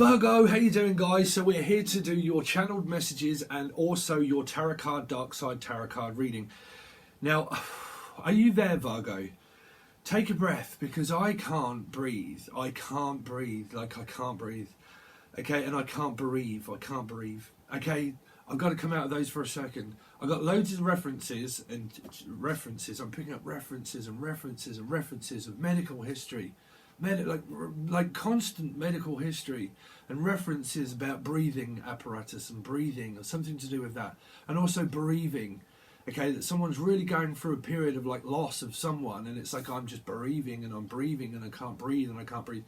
Virgo, how you doing, guys? So we're here to do your channeled messages and also your tarot card, dark side tarot card reading. Now, are you there, Virgo? Take a breath, because I can't breathe. I can't breathe. Like, I can't breathe. Okay, and I can't bereave. I can't bereave. Okay, I've got to come out of those for a second. I've got loads of references and references. I'm picking up references and references and references of medical history. Like constant medical history and references about breathing apparatus and breathing or something to do with that, and also bereaving. Okay, that someone's really going through a period of like loss of someone, and it's like I'm just bereaving and I'm breathing and I can't breathe and I can't breathe.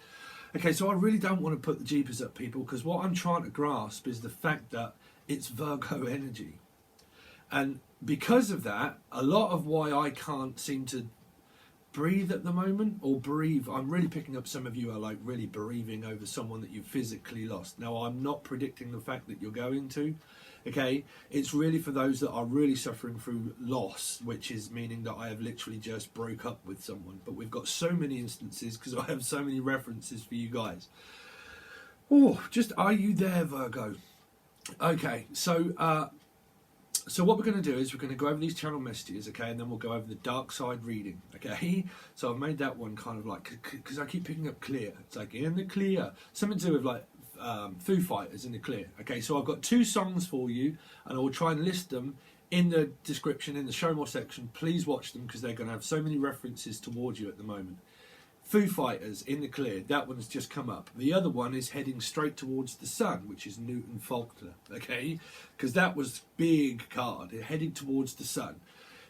Okay, so I really don't want to put the jeepers up people, because what I'm trying to grasp is the fact that it's Virgo energy, and because of that, a lot of why I can't seem to breathe at the moment or bereave, I'm really picking up some of you are like really bereaving over someone that you physically lost. Now, I'm not predicting the fact that you're going to, okay, it's really for those that are really suffering through loss, which is meaning that I have literally just broke up with someone. But we've got so many instances because I have so many references for you guys. Oh, just, are you there, Virgo? Okay, so what we're going to do is we're going to go over these channel messages, okay, and then we'll go over the dark side reading, okay? So I've made that one kind of like, because I keep picking up clear. It's like in the clear, something to do with like Foo Fighters, in the clear. Okay, so I've got 2 songs for you, and I will try and list them in the description, in the show more section. Please watch them, because they're going to have so many references towards you at the moment. Foo Fighters, in the clear, that one's just come up. The other one is Heading Straight Towards the Sun, which is Newton Faulkner, okay? Because that was big card, Heading Towards the Sun.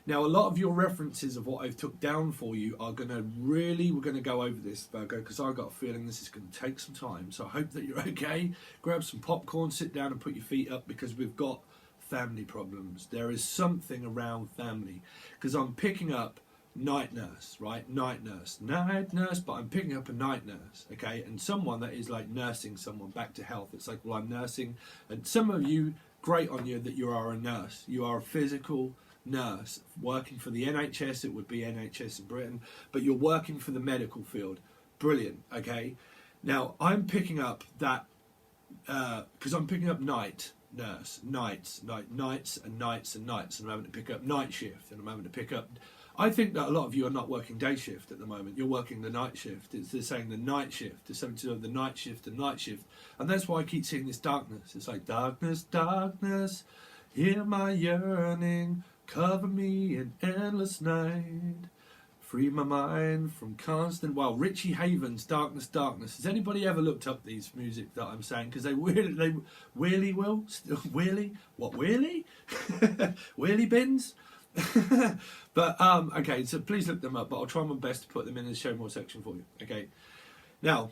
Now, a lot of your references of what I've took down for you are going to really, we're going to go over this, Virgo, because I've got a feeling this is going to take some time. So I hope that you're okay. Grab some popcorn, sit down and put your feet up, because we've got family problems. There is something around family, because I'm picking up night nurse, right? Night nurse, but I'm picking up a night nurse, okay? And someone that is like nursing someone back to health. It's like, well, I'm nursing, and some of you, great on you that you are a nurse. You are a physical nurse working for the NHS. It would be NHS in Britain, but you're working for the medical field. Brilliant, okay? Now, I'm picking up that, because I'm picking up night nurse, nights, and I'm having to pick up night shift, and I'm having to pick up, I think that a lot of you are not working day shift at the moment. You're working the night shift. They're saying the night shift. There's something to do with the night shift and night shift. And that's why I keep seeing this darkness. It's like, darkness, darkness, hear my yearning, cover me in endless night, free my mind from constant... Well, Richie Havens, Darkness, Darkness. Has anybody ever looked up these music that I'm saying? Because they wheelie will? Wheelie? What, wheelie? Wheelie bins? But okay, so please look them up, but I'll try my best to put them in the show more section for you. Okay, now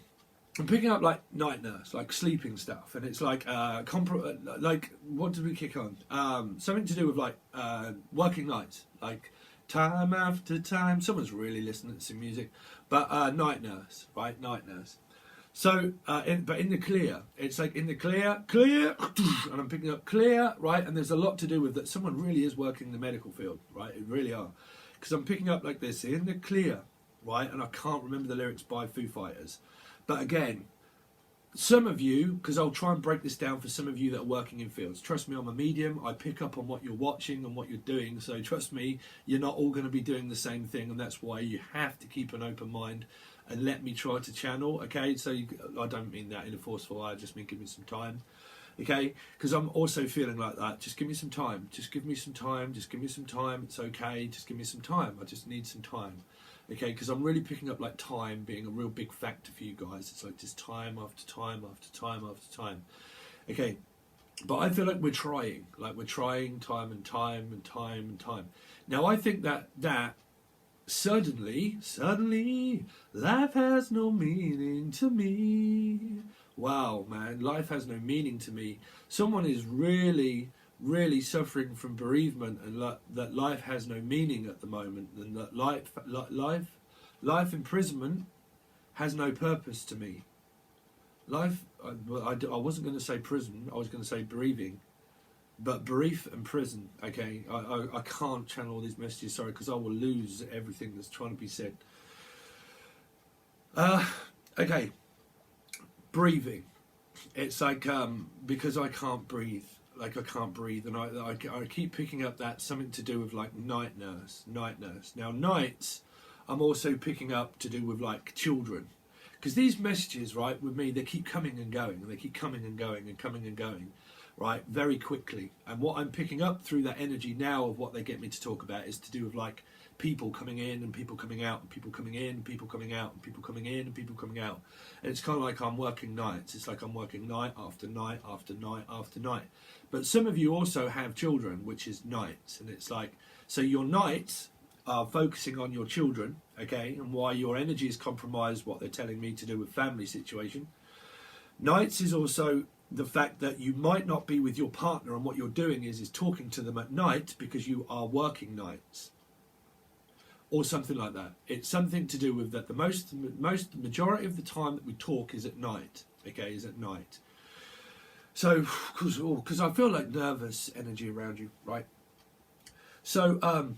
I'm picking up like night nurse, like sleeping stuff, and it's like like, what did we kick on? Something to do with like working nights, like time after time. Someone's really listening to some music, but night nurse, right? Night nurse. So, but in the clear, it's like in the clear, and I'm picking up clear, right? And there's a lot to do with that. Someone really is working in the medical field, right? It really are. Because I'm picking up like this, in the clear, right? And I can't remember the lyrics by Foo Fighters. But again, some of you, because I'll try and break this down for some of you that are working in fields. Trust me, I'm a medium. I pick up on what you're watching and what you're doing. So trust me, you're not all going to be doing the same thing. And that's why you have to keep an open mind and let me try to channel, okay? So I don't mean that in a forceful way, I just mean give me some time, okay? Because I'm also feeling like that. Just give me some time. Just give me some time. Just give me some time. It's okay. Just give me some time. I just need some time, okay? Because I'm really picking up like time being a real big factor for you guys. It's like just time after time after time after time, okay? But I feel like we're trying time and time and time and time. Now, I think that suddenly, life has no meaning to me. Wow, man, life has no meaning to me. Someone is really suffering from bereavement, and that life has no meaning at the moment, and that life imprisonment has no purpose to me. Life, I wasn't going to say prison, I was going to say bereaving. But bereaf and prison, okay, I can't channel all these messages, sorry, because I will lose everything that's trying to be said. Okay, breathing. it's like because I can't breathe. Like I can't breathe, and I keep picking up that something to do with like night nurse. Now nights, I'm also picking up to do with like children, because these messages, right, with me, they keep coming and going, and they keep coming and going and coming and going, right, very quickly. And what I'm picking up through that energy now of what they get me to talk about is to do with like people coming in and people coming out and people coming in and people coming out and people coming in and people coming out. And it's kind of like I'm working nights. It's like I'm working night after night after night after night. But some of you also have children, which is nights. And it's like, so your nights are focusing on your children, okay, and why your energy is compromised, what they're telling me to do with family situation. Nights is also the fact that you might not be with your partner, and what you're doing is talking to them at night because you are working nights. Or something like that. It's something to do with that. The majority of the time that we talk is at night. Okay, is at night. So, because I feel like nervous energy around you, right? So,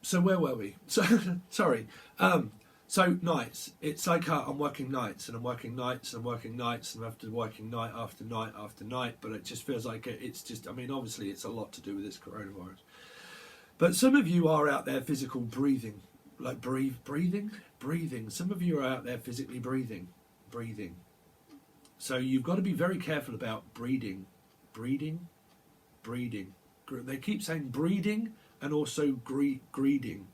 so where were we? So, sorry. So nights. It's like I'm working nights, and I'm working nights, and I'm working nights, and I'm working night after night after night. But it just feels like it's just. I mean, obviously, it's a lot to do with this coronavirus. But some of you are out there physical breathing, like breathing. Some of you are out there physically breathing. So you've got to be very careful about breeding. They keep saying breeding and also greeting.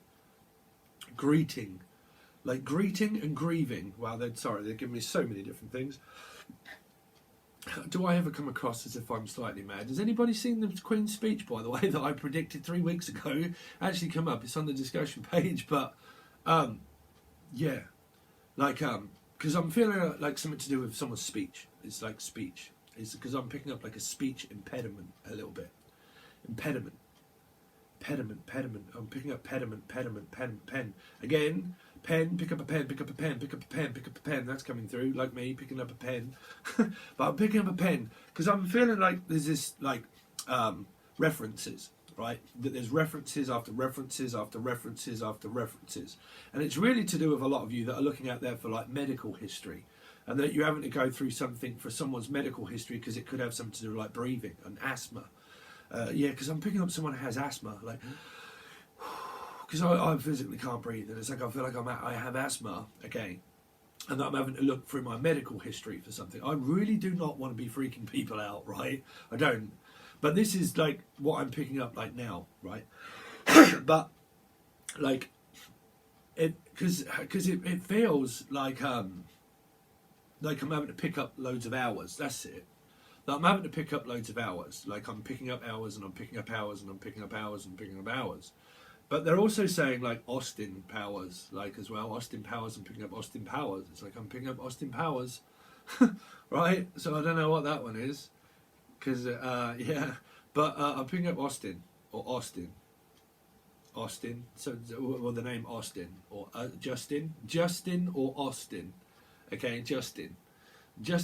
Like greeting and grieving. Wow, they're giving me so many different things. Do I ever come across as if I'm slightly mad? Has anybody seen the Queen's speech, by the way, that I predicted 3 weeks ago? Actually come up. It's on the discussion page. But, yeah. Like, because I'm feeling like something to do with someone's speech. It's like speech. It's because I'm picking up like a speech impediment a little bit. Impediment. I'm picking up pediment. Pen. Again, pen, pick up a pen, pick up a pen, pick up a pen, pick up a pen. That's coming through, like me, picking up a pen. But I'm picking up a pen because I'm feeling like there's this, like, references, right? That there's references after references after references after references. And it's really to do with a lot of you that are looking out there for, like, medical history. And that you're having to go through something for someone's medical history because it could have something to do with, like, breathing and asthma. Yeah, because I'm picking up someone who has asthma, like, because I physically can't breathe, and it's like I feel like I have asthma, okay, and that I'm having to look through my medical history for something. I really do not want to be freaking people out, right? I don't, but this is like what I'm picking up like now, right? But like because it feels like I'm having to pick up loads of hours. That's it. That I'm having to pick up loads of hours. Like I'm picking up hours and I'm picking up hours and I'm picking up hours and picking up hours. But they're also saying like Austin Powers, like as well. Austin Powers and picking up Austin Powers. It's like I'm picking up Austin Powers, right? So I don't know what that one is, because yeah. But I'm picking up Austin or Austin. So or the name Austin or Justin or Austin. Okay, Justin.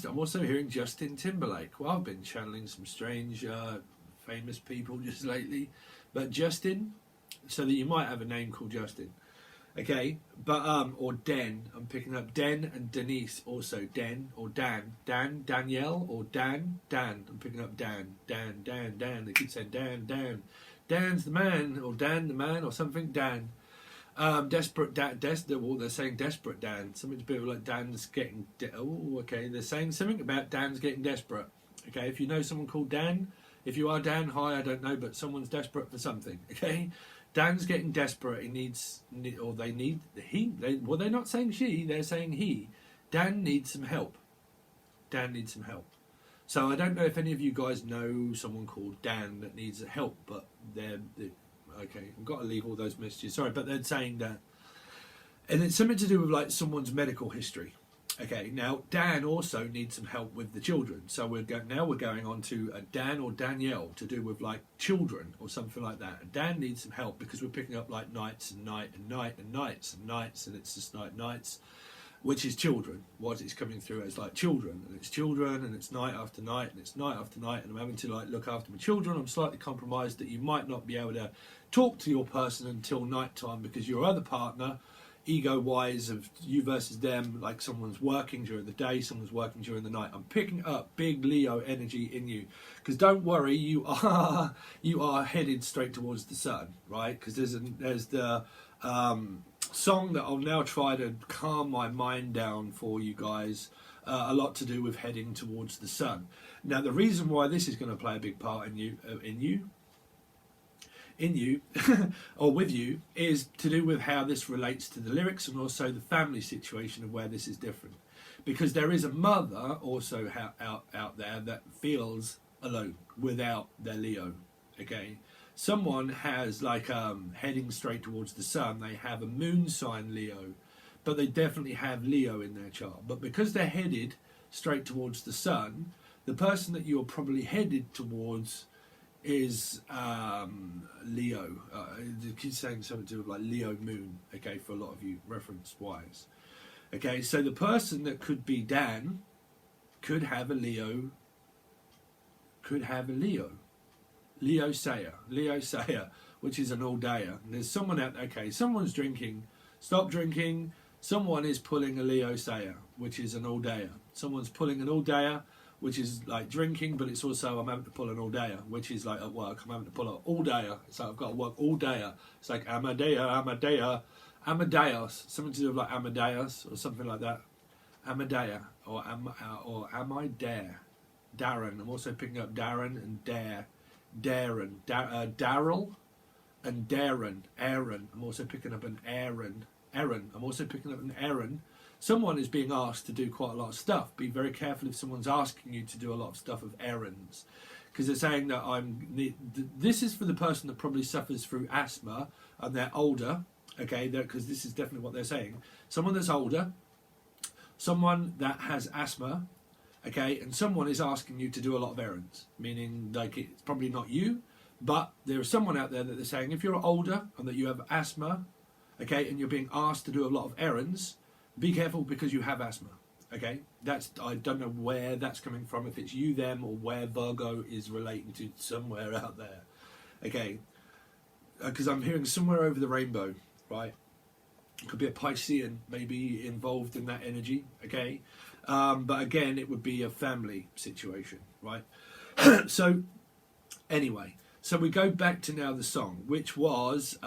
I'm also hearing Justin Timberlake. Well, I've been channeling some strange, famous people just lately. But Justin, so that you might have a name called Justin. Okay, but, or Den. I'm picking up Den and Denise also. Den or Dan. Danielle or Dan. I'm picking up Dan. They keep saying Dan. Dan's the man, or Dan the man, or something. Dan. Desperate Dan. Well, they're saying desperate Dan. Something to do with like Dan's getting. Okay. They're saying something about Dan's getting desperate. Okay. If you know someone called Dan, if you are Dan, hi, I don't know, but someone's desperate for something. Okay. Dan's getting desperate. Well, they're not saying she. They're saying he. Dan needs some help. So I don't know if any of you guys know someone called Dan that needs help, but they're okay, I've got to leave all those messages. Sorry, but they're saying that, and it's something to do with like someone's medical history. Okay, now Dan also needs some help with the children. So we're going on to a Dan or Danielle to do with like children or something like that. And Dan needs some help because we're picking up like nights and nights, and it's just like nights, which is children. What is coming through as like children, and it's night after night, and it's night after night, and I'm having to like look after my children. I'm slightly compromised that you might not be able to talk to your person until night time because your other partner ego-wise of you versus them, like someone's working during the day, someone's working during the night. I'm picking up big Leo energy in you, because don't worry, you are headed straight towards the sun, right? Because there's the song that I'll now try to calm my mind down for you guys, a lot to do with heading towards the sun. Now, the reason why this is going to play a big part in you or with you is to do with how this relates to the lyrics, and also the family situation of where this is different, because there is a mother also out there that feels alone without their Leo. Okay, someone has like heading straight towards the sun, they have a moon sign Leo, but they definitely have Leo in their chart. But because they're headed straight towards the sun, the person that you're probably headed towards is Leo. It keeps saying something to do with like Leo moon, okay, for a lot of you reference wise. Okay, so the person that could be Dan could have a Leo, Leo Sayer, which is an all-dayer. And there's someone out there, okay, someone's drinking, stop drinking, someone is pulling a Leo Sayer, which is an all-dayer. Someone's pulling an all-dayer, which is like drinking, but it's also I'm having to pull an all-dayer, which is like at work, I'm having to pull an all-dayer. So I've got to work all-dayer. It's like Amadeus, something to do with like Amadeus or something like that. Amadea, or am I Dare? Darren. I'm also picking up Darren and Darren, Daryl and Darren, Aaron. I'm also picking up an Aaron. I'm also picking up an Aaron. Someone is being asked to do quite a lot of stuff. Be very careful if someone's asking you to do a lot of stuff of errands, because they're saying that this is for the person that probably suffers through asthma and they're older, okay, because this is definitely what they're saying. Someone that's older, someone that has asthma, okay, and someone is asking you to do a lot of errands, meaning like it's probably not you, but there is someone out there that they're saying if you're older and that you have asthma, okay, and you're being asked to do a lot of errands, be careful because you have asthma, okay? I don't know where that's coming from, if it's you, them, or where Virgo is relating to somewhere out there, okay? Because I'm hearing somewhere over the rainbow, right? It could be a Piscean maybe involved in that energy, okay? But again, it would be a family situation, right? So anyway, so we go back to now the song, which was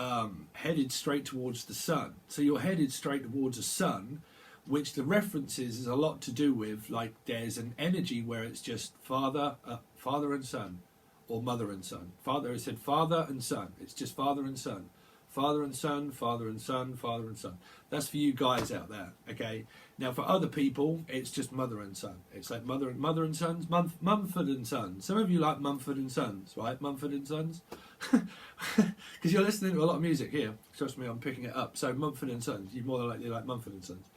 headed straight towards the sun. So you're headed straight towards the sun, which the references is a lot to do with, like there's an energy where it's just father and son, or mother and son. I said father and son. It's just father and son. Father and son, father and son, father and son. That's for you guys out there, okay? Now for other people, it's just mother and son. It's like mother and sons, Mumford and Sons. Some of you like Mumford and Sons, right? Mumford and Sons? Because you're listening to a lot of music here. Trust me, I'm picking it up. So Mumford and Sons, you're more than likely like Mumford and Sons.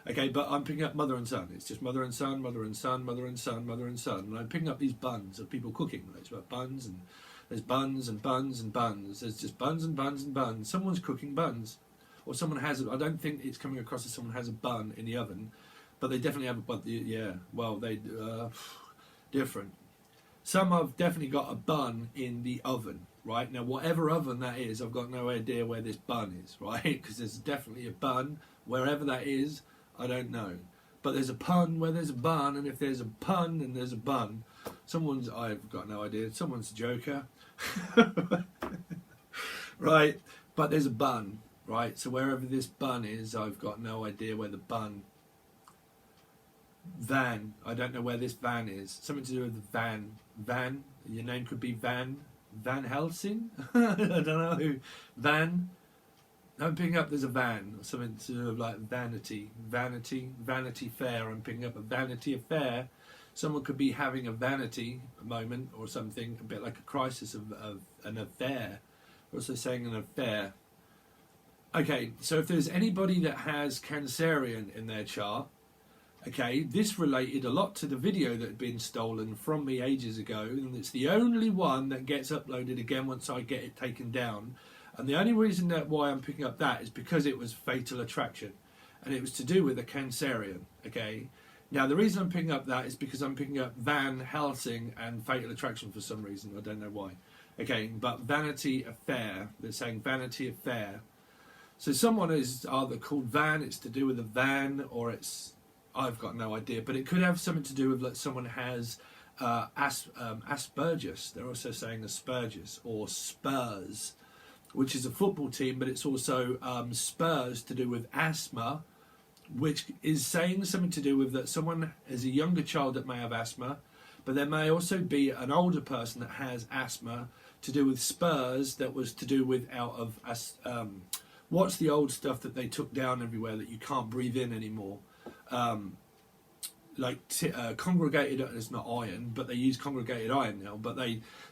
Okay, but I'm picking up mother and son. It's just mother and son, mother and son, mother and son, mother and son. And I'm picking up these buns of people cooking. It's about buns, and there's buns and buns and buns. There's just buns and buns and buns. Someone's cooking buns. Or someone has I don't think it's coming across as someone has a bun in the oven, but they definitely have a bun. Yeah, well, they different. Some have definitely got a bun in the oven, right? Now, whatever oven that is, I've got no idea where this bun is, right? Because there's definitely a bun. Wherever that is, I don't know. But there's a pun where there's a bun, and if there's a pun and there's a bun, I've got no idea. Someone's a joker. Right? But there's a bun. Right, so wherever this bun is, I've got no idea where the bun. Van, I don't know where this van is. Something to do with the van. Van, your name could be Van Helsing? I don't know who. Van. I'm picking up there's a van, or something to do with like vanity fair. I'm picking up a vanity affair. Someone could be having a vanity moment or something, a bit like a crisis of an affair. Also saying an affair. Okay, so if there's anybody that has Cancerian in their chart, okay, this related a lot to the video that had been stolen from me ages ago, and it's the only one that gets uploaded again once I get it taken down. And the only reason why I'm picking up that is because it was Fatal Attraction, and it was to do with a Cancerian, okay? Now, the reason I'm picking up that is because I'm picking up Van Helsing and Fatal Attraction for some reason, I don't know why. Okay, but Vanity Affair, they're saying Vanity Affair. So someone is either called Van, it's to do with a van, or it's, I've got no idea, but it could have something to do with like someone has Asperger's. They're also saying Asperger's, or Spurs, which is a football team, but it's also Spurs to do with asthma, which is saying something to do with that someone is a younger child that may have asthma, but there may also be an older person that has asthma to do with Spurs, that was to do with out of what's the old stuff that they took down everywhere that you can't breathe in anymore, congregated, it's not iron, but they use congregated iron now, but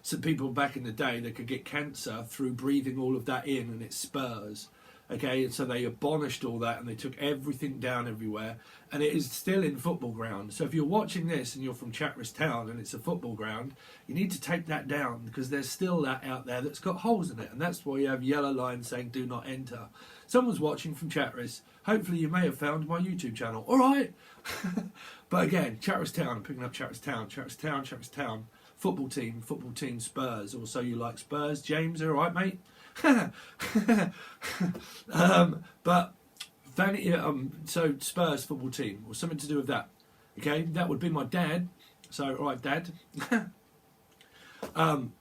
some people back in the day, they could get cancer through breathing all of that in, and it spurs. Okay, and so they abolished all that and they took everything down everywhere, and it is still in football ground. So if you're watching this and you're from Chatteris Town and it's a football ground, you need to take that down, because there's still that out there that's got holes in it, and that's why you have yellow lines saying do not enter. Someone's watching from Chatteris. Hopefully you may have found my YouTube channel. All right. But again, Chatteris Town, I'm picking up Chatteris Town, Chatteris Town, football team, Spurs. Also, you like Spurs, James? All right, mate. But Vanity, so Spurs football team, or something to do with that. Okay, that would be my dad. So, all right, Dad.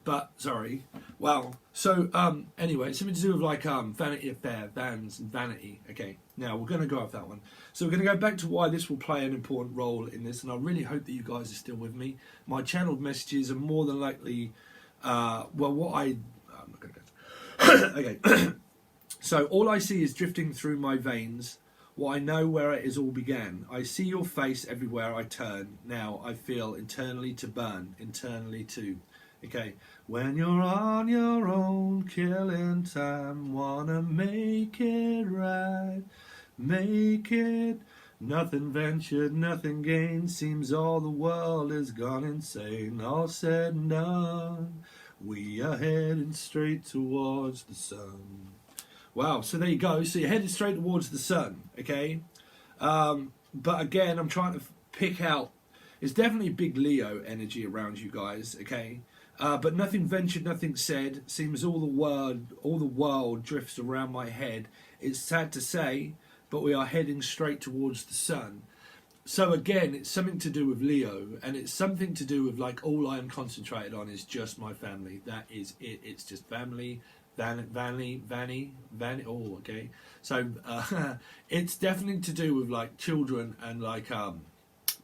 But sorry. Well, so anyway, something to do with like Vanity Affair, Vans and Vanity. Okay, now we're going to go off that one. So we're going to go back to why this will play an important role in this, and I really hope that you guys are still with me. My channeled messages are more than likely, I'm not going to go. Okay. So all I see is drifting through my veins. What I know where it is all began. I see your face everywhere I turn. Now I feel internally to burn, internally to. Okay, when you're on your own, killing time, wanna make it right, make it. Nothing ventured, nothing gained, seems all the world has gone insane. All said and done, we are heading straight towards the sun. Wow, so there you go. So you're headed straight towards the sun, okay? But again, I'm trying to pick out, it's definitely big Leo energy around you guys, okay? But nothing ventured, nothing said. Seems all the world drifts around my head. It's sad to say, but we are heading straight towards the sun. So again, it's something to do with Leo, and it's something to do with like all I am concentrated on is just my family. That is it. It's just family, Vanny. Oh, okay. So it's definitely to do with like children and like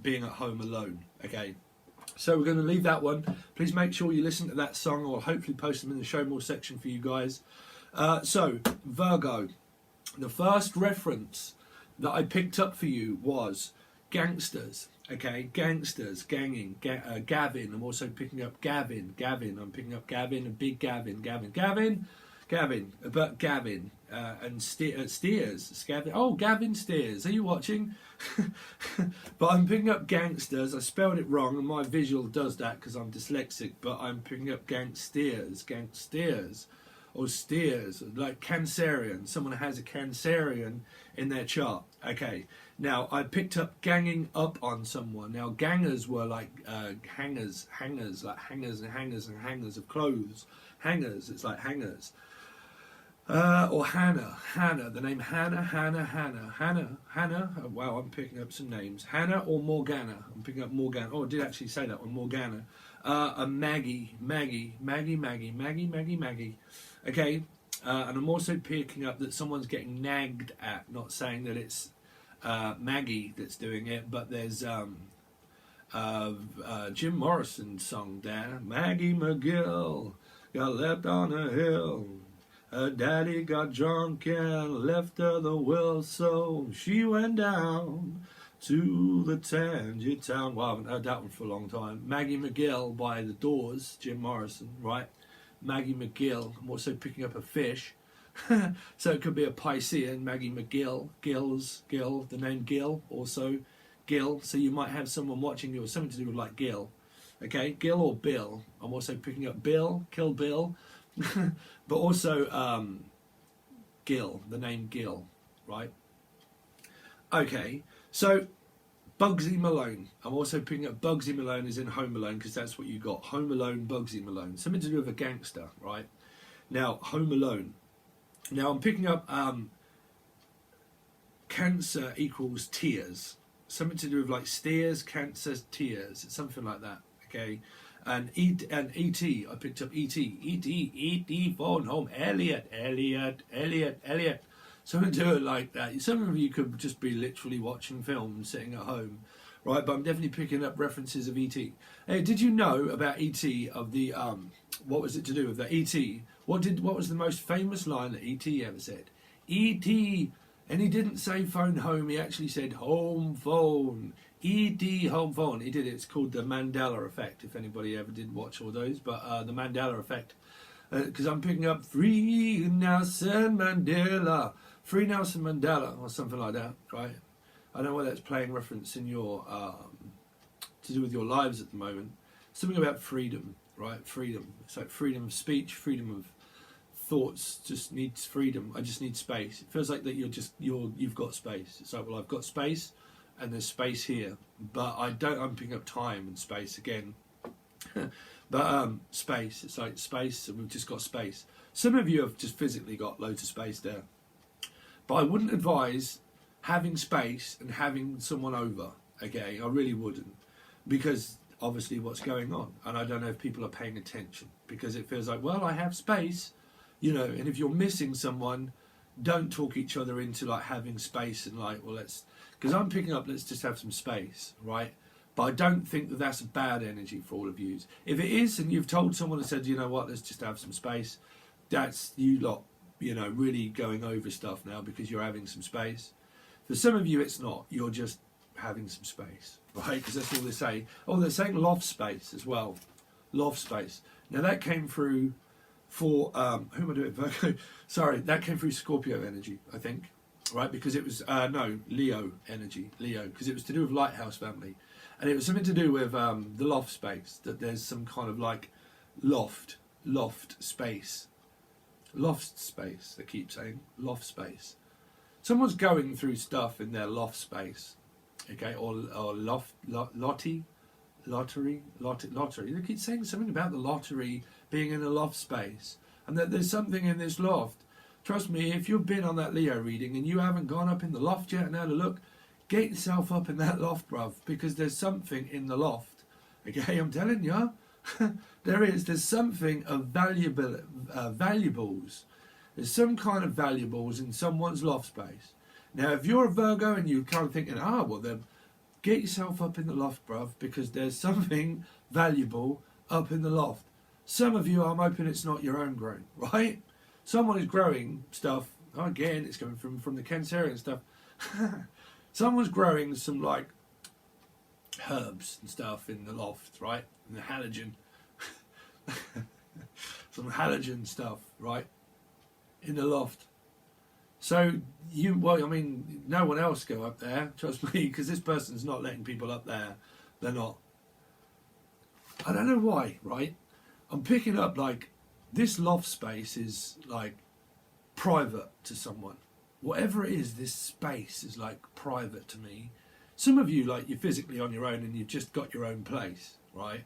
being at home alone. Okay. So we're going to leave that one. Please make sure you listen to that song, or hopefully post them in the show more section for you guys. So Virgo, the first reference that I picked up for you was gangsters. Okay, gangsters, ganging, Gavin. I'm also picking up Gavin. I'm picking up Gavin, a big Gavin, but Gavin and Steers. Oh, Gavin Steers. Are you watching? But I'm picking up gangsters. I spelled it wrong, and my visual does that because I'm dyslexic. But I'm picking up gangsters, or steers, like Cancerian. Someone has a Cancerian in their chart. Okay. Now I picked up ganging up on someone. Now gangers were like hangers, like hangers of clothes. Hangers. It's like hangers. Or Hannah, the name Hannah. Oh, wow, I'm picking up some names. Hannah or Morgana. I'm picking up Morgana. Oh, I did actually say that one, Morgana. Maggie. Okay, and I'm also picking up that someone's getting nagged at. Not saying that it's Maggie that's doing it, but there's Jim Morrison's song there. Maggie McGill got left on a hill. Her daddy got drunk and left her the will, so she went down to the Tangier Town. Well, I haven't heard that one for a long time. Maggie McGill by The Doors, Jim Morrison, right? Maggie McGill. I'm also picking up a fish. So it could be a Piscean, Maggie McGill, Gill, the name Gill, also Gill. So you might have someone watching you or something to do with like Gill. Okay, Gill or Bill. I'm also picking up Bill, Kill Bill. But also Gill, the name Gill, right? Okay, so Bugsy Malone. I'm also picking up Bugsy Malone as in Home Alone, because that's what you got. Home Alone, Bugsy Malone. Something to do with a gangster, right? Now, Home Alone. Now I'm picking up Cancer equals tears. Something to do with like steers, cancer, tears. It's something like that. Okay. And E.T. I picked up E.T. E.T. phone home. Elliot. Something to do it like that. Some of you could just be literally watching film, sitting at home, right? But I'm definitely picking up references of E.T. Hey, did you know about E.T. of the what was it to do with that? E.T. What was the most famous line that E.T. ever said? E.T. And he didn't say phone home. He actually said home phone. E.T. home phone. He did it. It's called the Mandela effect. If anybody ever did watch all those, but the Mandela effect. Because I'm picking up Free Nelson Mandela. Free Nelson Mandela, or something like that, right? I don't know whether that's playing reference in your, to do with your lives at the moment. Something about freedom, right? Freedom. It's like freedom of speech, freedom of thoughts, just needs freedom. I just need space. It feels like that you've got space. It's like, well, I've got space, and there's space here. But I'm picking up time and space again. But space, it's like space, and we've just got space. Some of you have just physically got loads of space there. But I wouldn't advise having space and having someone over, okay? I really wouldn't. Because obviously what's going on. And I don't know if people are paying attention. Because it feels like, well, I have space, you know, and if you're missing someone, don't talk each other into like having space and like, well, because I'm picking up, let's just have some space, right? But I don't think that that's a bad energy for all of you. If it is, and you've told someone and said, you know what, let's just have some space, that's you lot, you know, really going over stuff now because you're having some space. For some of you, it's not. You're just having some space, right? Because that's all they say. Oh, they're saying loft space as well. Loft space. Now, that came through for, who am I doing? Virgo? Sorry, that came through Scorpio energy, I think, right? Because it was, no, Leo energy, Leo, because it was to do with Lighthouse family. And it was something to do with the loft space, that there's some kind of like loft space. Loft space, they keep saying. Loft space. Someone's going through stuff in their loft space. Okay, or lottery. They keep saying something about the lottery being in a loft space. And that there's something in this loft. Trust me, if you've been on that Leo reading and you haven't gone up in the loft yet and had a look, get yourself up in that loft, bruv, because there's something in the loft. Okay, I'm telling you. There's something of valuables. There's some kind of valuables in someone's loft space. Now, if you're a Virgo and you're kind of thinking, well, then get yourself up in the loft, bruv, because there's something valuable up in the loft. Some of you, I'm hoping it's not your own growing, right? Someone is growing stuff. Again, it's coming from the Cancerian stuff. Someone's growing some like herbs and stuff in the loft, right? And the halogen. Some halogen stuff, right? In the loft. So no one else go up there, trust me, because this person's not letting people up there. They're not. I don't know why, right? I'm picking up like this loft space is like private to someone. Whatever it is, this space is like private to me. Some of you, like, you're physically on your own and you've just got your own place, right?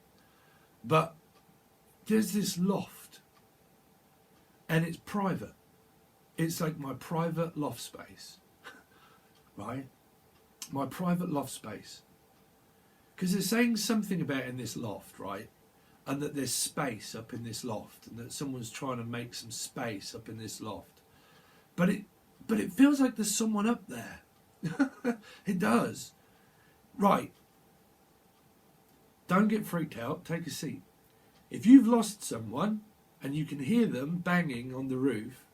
But there's this loft and it's private. It's like my private loft space, right? My private loft space. Because they're saying something about in this loft, right? And that there's space up in this loft and that someone's trying to make some space up in this loft. But it feels like there's someone up there. It does. Right. Don't get freaked out. Take a seat. If you've lost someone and you can hear them banging on the roof,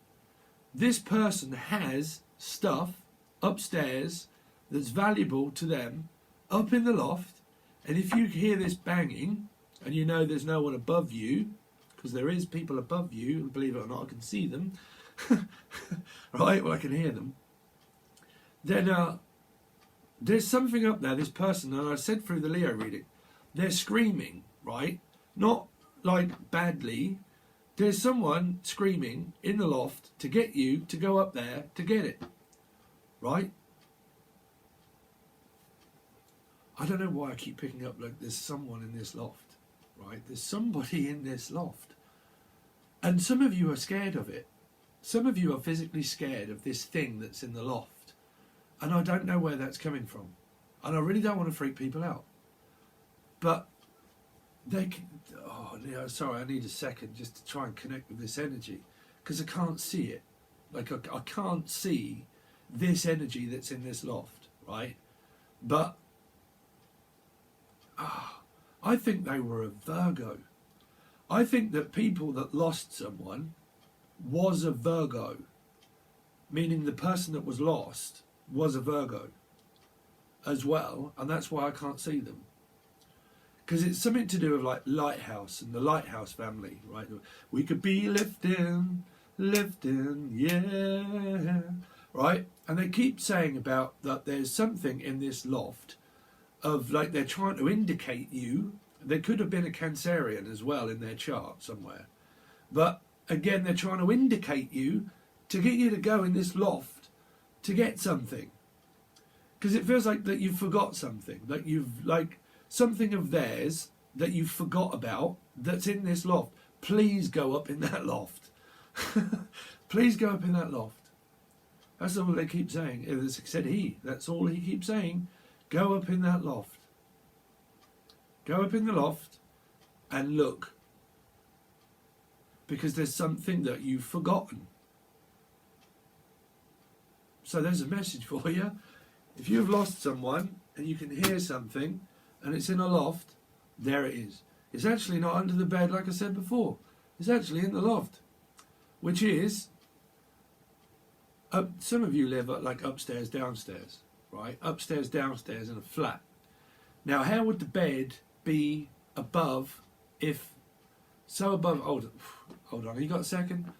this person has stuff upstairs that's valuable to them up in the loft. And if you hear this banging and you know there's no one above you, because there is people above you, and believe it or not, I can see them. Right, well, I can hear them. Then there's something up there, this person, and I said through the Leo reading, they're screaming, right? Not like badly. There's someone screaming in the loft to get you to go up there to get it, right? I don't know why I keep picking up like there's someone in this loft, right? There's somebody in this loft. And some of you are scared of it. Some of you are physically scared of this thing that's in the loft. And I don't know where that's coming from. And I really don't want to freak people out. But they can, oh, yeah, sorry, I need a second just to try and connect with this energy. Because I can't see it. Like, I can't see this energy that's in this loft, right? But I think they were a Virgo. I think that people that lost someone was a Virgo. Meaning the person that was lost was a Virgo as well, and that's why I can't see them. Because it's something to do with like Lighthouse and the Lighthouse family, right? We could be lifting, yeah, right? And they keep saying about that there's something in this loft of like they're trying to indicate you. There could have been a Cancerian as well in their chart somewhere. But again, they're trying to indicate you to get you to go in this loft to get something. Because it feels like that you've forgot something, that you've like something of theirs that you forgot about that's in this loft. Please go up in that loft. Please go up in that loft. That's all they keep saying. As said he, that's all he keeps saying. Go up in that loft. Go up in the loft and look. Because there's something that you've forgotten. So there's a message for you. If you've lost someone and you can hear something and it's in a loft, there it is. It's actually not under the bed like I said before. It's actually in the loft. Which is, some of you live like upstairs, downstairs, right? Upstairs, downstairs in a flat. Now how would the bed be above if, so above, hold on, you got a second?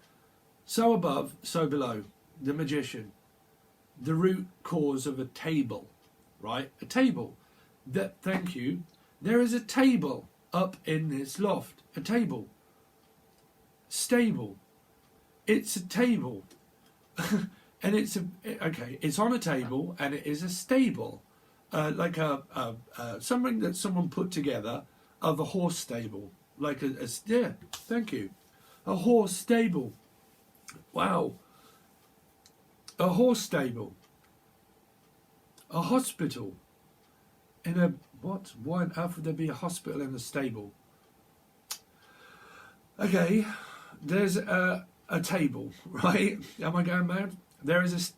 So above, so below, the magician. The root cause of a table, right? A table. That, thank you. There is a table up in this loft. A table. Stable. It's a table. And it's it's on a table and it is a stable. Like something that someone put together of a horse stable. Like yeah, thank you. A horse stable. Wow. A horse stable. A hospital. In a, what? Why on earth would there be a hospital in a stable? Okay, there's a table, right? Am I going mad? There is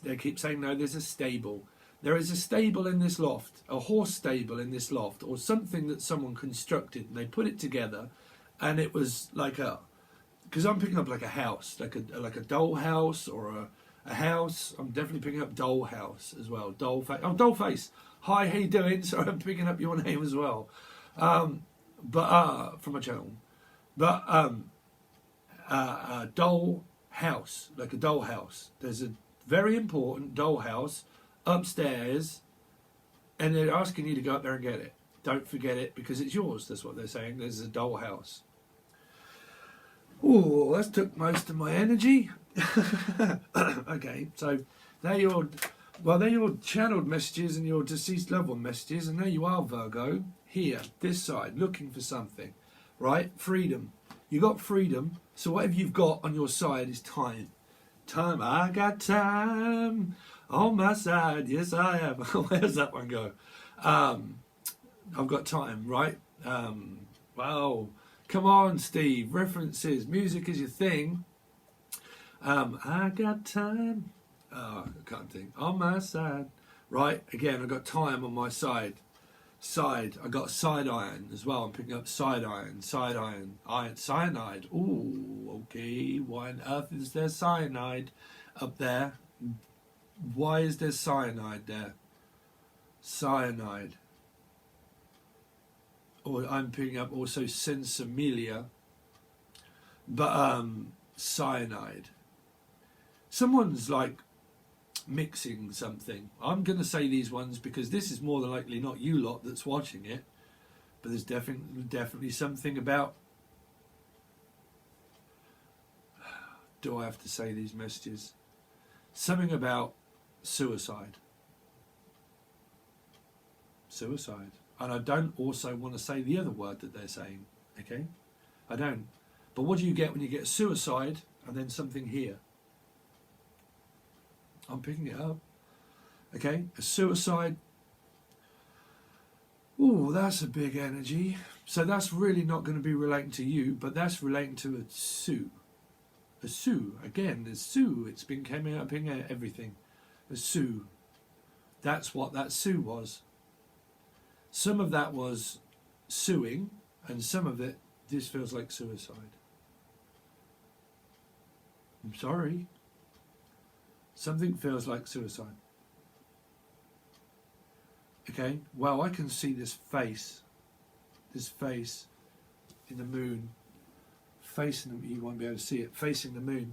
they keep saying no, there's a stable. There is a stable in this loft, a horse stable in this loft, or something that someone constructed and they put it together and it was like a, because I'm picking up like a house, like a doll house or a house. I'm definitely picking up doll house as well. Doll face. Oh, doll face. Hi, how you doing? Sorry, I'm picking up your name as well. But from my channel. But doll house, like a doll house. There's a very important doll house upstairs, and they're asking you to go up there and get it. Don't forget it because it's yours. That's what they're saying. There's a doll house. Oh, that took most of my energy. Okay, so they're your channeled messages and your deceased loved one messages, and there you are, Virgo, here, this side, looking for something, right? Freedom. You got freedom, so whatever you've got on your side is time. Time, I got time on my side, yes I have. Where's that one go? I've got time, right? Wow. Come on, Steve. References. Music is your thing. I got time. Oh, I can't think. On my side. Right, again, I got time on my side. Side. I got side iron as well. I'm picking up side iron. Side iron. Iron. Cyanide. Ooh, okay. Why on earth is there cyanide up there? Why is there cyanide there? Cyanide. Or I'm picking up also sensimilia, but cyanide. Someone's like mixing something. I'm going to say these ones because this is more than likely not you lot that's watching it, but there's definitely something about. Do I have to say these messages? Something about suicide. Suicide. And I don't also want to say the other word that they're saying, okay? I don't. But what do you get when you get suicide and then something here? I'm picking it up. Okay, a suicide. Oh, that's a big energy. So that's really not going to be relating to you, but that's relating to a Sue. A Sue. Again, there's Sue. It's been coming up in everything. A Sue. That's what that Sue was. Some of that was suing, and some of it, this feels like suicide. I'm sorry. Something feels like suicide. Okay, well, I can see this face in the moon, facing the, you won't be able to see it, facing the moon.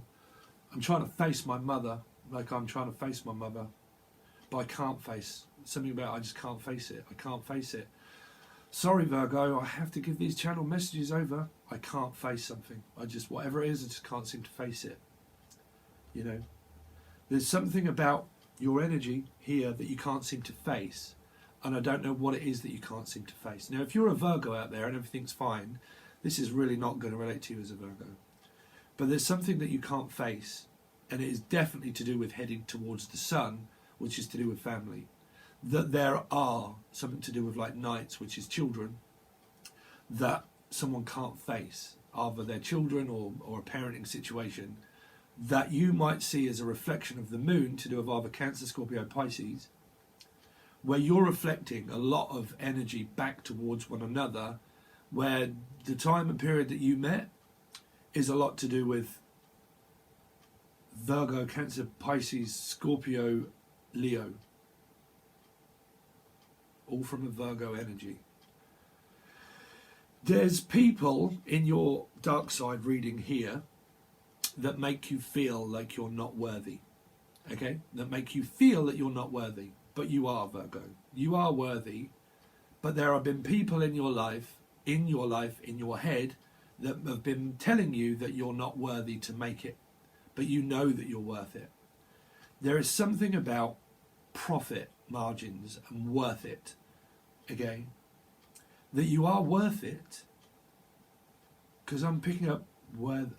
I'm trying to face my mother, like I'm trying to face my mother, but I can't face. Something about I just can't face it. I can't face it. Sorry, Virgo, I have to give these channel messages over. I can't face something. I just, whatever it is, I just can't seem to face it. You know, there's something about your energy here that you can't seem to face. And I don't know what it is that you can't seem to face. Now, if you're a Virgo out there and everything's fine, this is really not going to relate to you as a Virgo. But there's something that you can't face, and it is definitely to do with heading towards the sun, which is to do with family. That there are something to do with like knights, which is children, that someone can't face, either their children or a parenting situation, that you might see as a reflection of the moon, to do with either Cancer, Scorpio, Pisces, where you're reflecting a lot of energy back towards one another, where the time and period that you met is a lot to do with Virgo, Cancer, Pisces, Scorpio, Leo. All from a Virgo energy. There's people in your dark side reading here that make you feel like you're not worthy. Okay? That make you feel that you're not worthy. But you are, Virgo. You are worthy. But there have been people in your head, that have been telling you that you're not worthy to make it. But you know that you're worth it. There is something about profit margins and worth it. Okay? That you are worth it. Because I'm picking up word.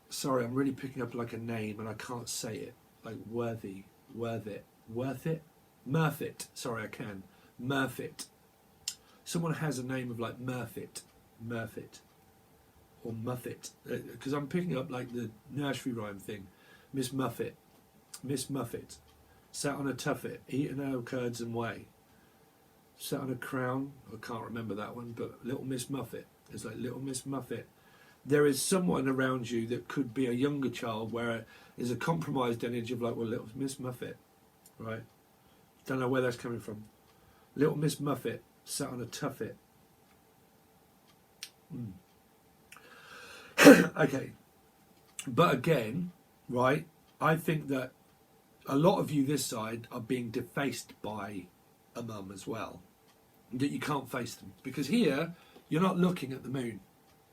Sorry, I'm really picking up like a name and I can't say it. Like worthy. Worth it. Murfit. Sorry, I can. Murfit. Someone has a name of like Murfit. Or Muffet. Because I'm picking up like the nursery rhyme thing. Miss Muffet. Sat on a tuffet, eating her curds and whey. Sat on a crown. I can't remember that one, but Little Miss Muffet. It's like Little Miss Muffet. There is someone around you that could be a younger child where is a compromised energy of like, well, Little Miss Muffet, right? Don't know where that's coming from. Little Miss Muffet sat on a tuffet. Okay. But again, right, I think that a lot of you this side are being defaced by a mum as well. That you can't face them. Because here, you're not looking at the moon,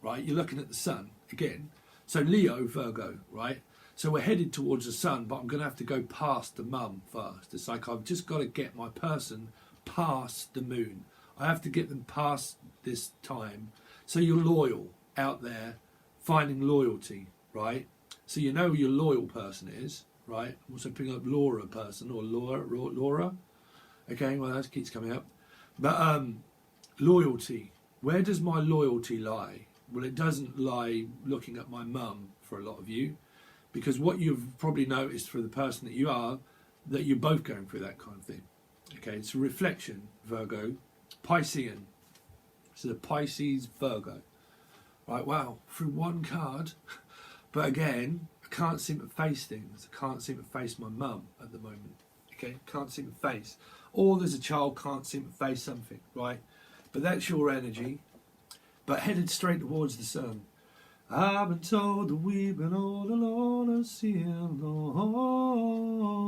right? You're looking at the sun, again. So Leo, Virgo, right? So we're headed towards the sun, but I'm going to have to go past the mum first. It's like I've just got to get my person past the moon. I have to get them past this time. So you're loyal out there, finding loyalty, right? So you know who your loyal person is, right? I'm also picking up Laura person, or Laura. Okay, well that keeps coming up. But loyalty. Where does my loyalty lie? Well, it doesn't lie looking at my mum for a lot of you. Because what you've probably noticed for the person that you are, that you're both going through that kind of thing. Okay, it's a reflection, Virgo. Piscean. So the Pisces, Virgo. Right, wow, through one card. But again, I can't seem to face things. I can't seem to face my mum at the moment. Okay, can't seem to face. Or there's a child can't seem to face something, right? But that's your energy. But headed straight towards the sun. I've been told that we've been all alone, seeing no home.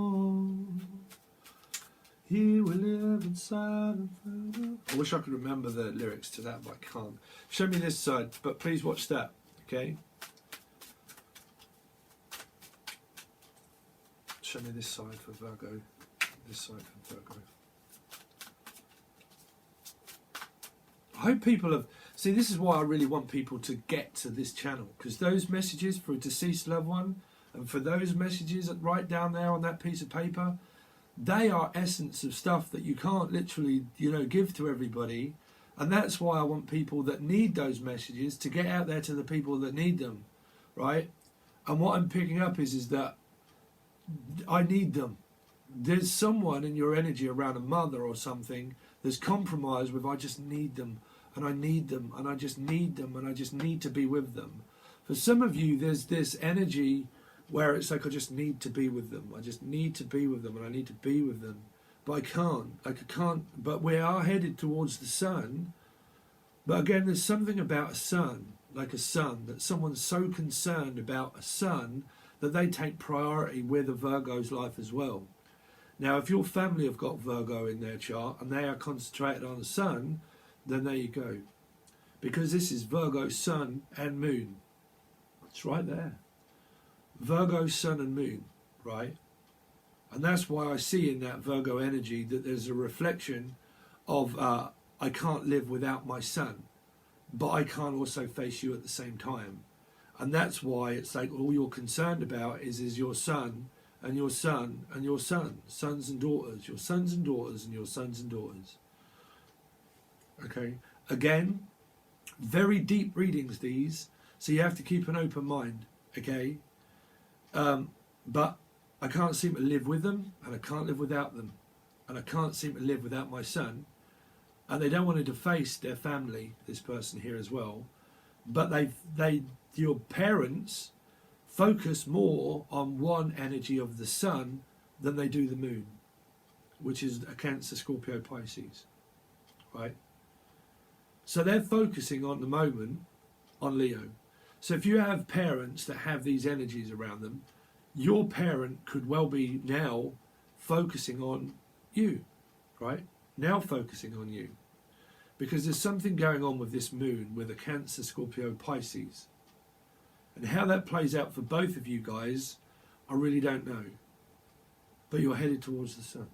Here we live inside and further. I wish I could remember the lyrics to that, but I can't. Show me this side, but please watch that, okay? Show me this side for Virgo. This side for Virgo. I hope people have... See, this is why I really want people to get to this channel, because those messages for a deceased loved one And for those messages that write down there on that piece of paper, they are essence of stuff that you can't literally, give to everybody. And that's why I want people that need those messages to get out there to the people that need them, right? And what I'm picking up is that I need them. There's someone in your energy around a mother or something that's compromised with I just need them, and I need them, and I just need them, and I just need to be with them. For some of you, there's this energy where it's like I just need to be with them. I just need to be with them, and I need to be with them. But I can't. I can't. But we are headed towards the sun. But again, there's something about a sun, like a sun, that someone's so concerned about a sun that they take priority with a Virgo's life as well. Now, if your family have got Virgo in their chart and they are concentrated on the sun, then there you go. Because this is Virgo, sun and moon. It's right there. Virgo, sun and moon, right? And that's why I see in that Virgo energy that there's a reflection of I can't live without my sun, but I can't also face you at the same time. And that's why it's like all you're concerned about is your son and your son and your son, sons and daughters, your sons and daughters and your sons and daughters. Okay, again, very deep readings these, so you have to keep an open mind, okay? But I can't seem to live with them, and I can't live without them, and I can't seem to live without my son. And they don't want to face their family, this person here as well, but your parents focus more on one energy of the sun than they do the moon, which is a Cancer, Scorpio, Pisces, right? So they're focusing on the moment on Leo. So if you have parents that have these energies around them, your parent could well be now focusing on you, right? Now focusing on you. Because there's something going on with this moon with a Cancer, Scorpio, Pisces. And how that plays out for both of you guys, I really don't know. But you're headed towards the sun.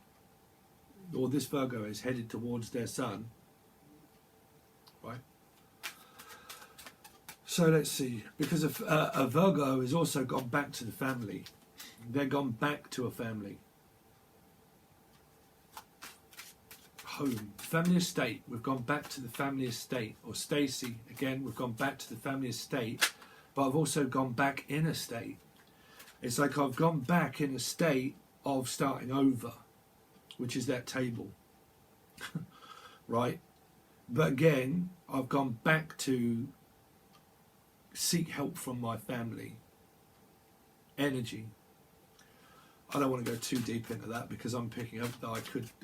Or this Virgo is headed towards their sun. Right? So let's see. Because a Virgo has also gone back to the family. They're gone back to a family. Home, family estate. We've gone back to the family estate. Or Stacy, again, we've gone back to the family estate. But I've also gone back in a state. It's like I've gone back in a state of starting over, which is that table. Right? But again, I've gone back to seek help from my family. Energy. I don't want to go too deep into that because I'm picking up that